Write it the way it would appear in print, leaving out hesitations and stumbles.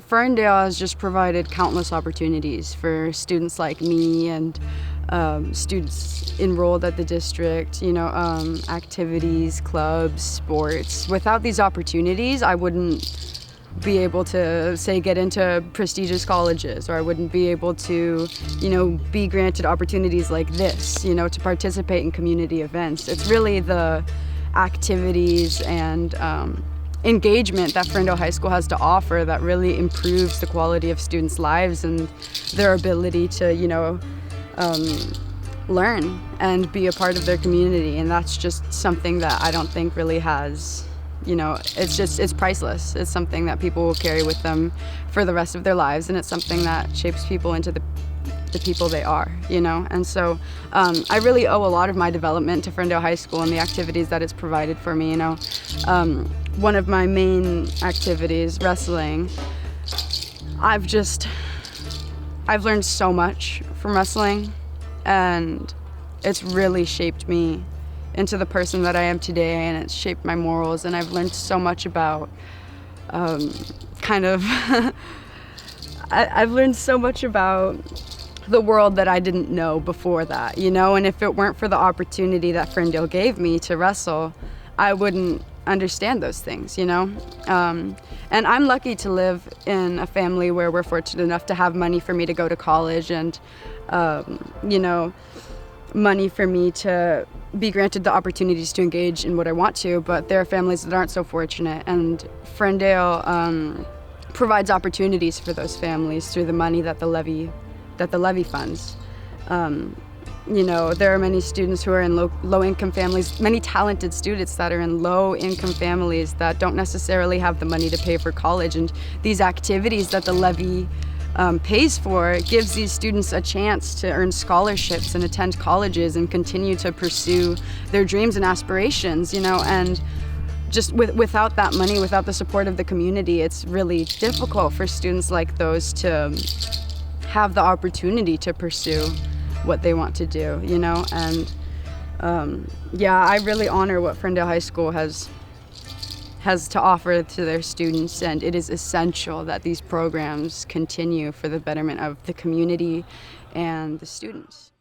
Ferndale has just provided countless opportunities for students like me and students enrolled at the district, activities, clubs, sports. Without these opportunities, I wouldn't be able to, say, get into prestigious colleges, or I wouldn't be able to, be granted opportunities like this, to participate in community events. It's really the activities and engagement that Ferndale High School has to offer that really improves the quality of students' lives and their ability to, learn and be a part of their community. And that's just something that I don't think really has, it's priceless. It's something that people will carry with them for the rest of their lives, and it's something that shapes people into the people they are, And so I really owe a lot of my development to Ferndale High School and the activities that it's provided for me, One of my main activities, wrestling, I've learned so much from wrestling, and it's really shaped me into the person that I am today, and it's shaped my morals, and I've learned so much about I've learned so much about the world that I didn't know before that, and if it weren't for the opportunity that Ferndale gave me to wrestle, I wouldn't understand those things, And I'm lucky to live in a family where we're fortunate enough to have money for me to go to college and, money for me to be granted the opportunities to engage in what I want to, but there are families that aren't so fortunate, and Ferndale provides opportunities for those families through the money that the Levy funds. There are many students who are in low-income families, many talented students that are in low-income families that don't necessarily have the money to pay for college, and these activities that the Levy pays for gives these students a chance to earn scholarships and attend colleges and continue to pursue their dreams and aspirations, and just without that money, without the support of the community, it's really difficult for students like those to have the opportunity to pursue what they want to do, and I really honor what Ferndale High School has to offer to their students, and it is essential that these programs continue for the betterment of the community and the students.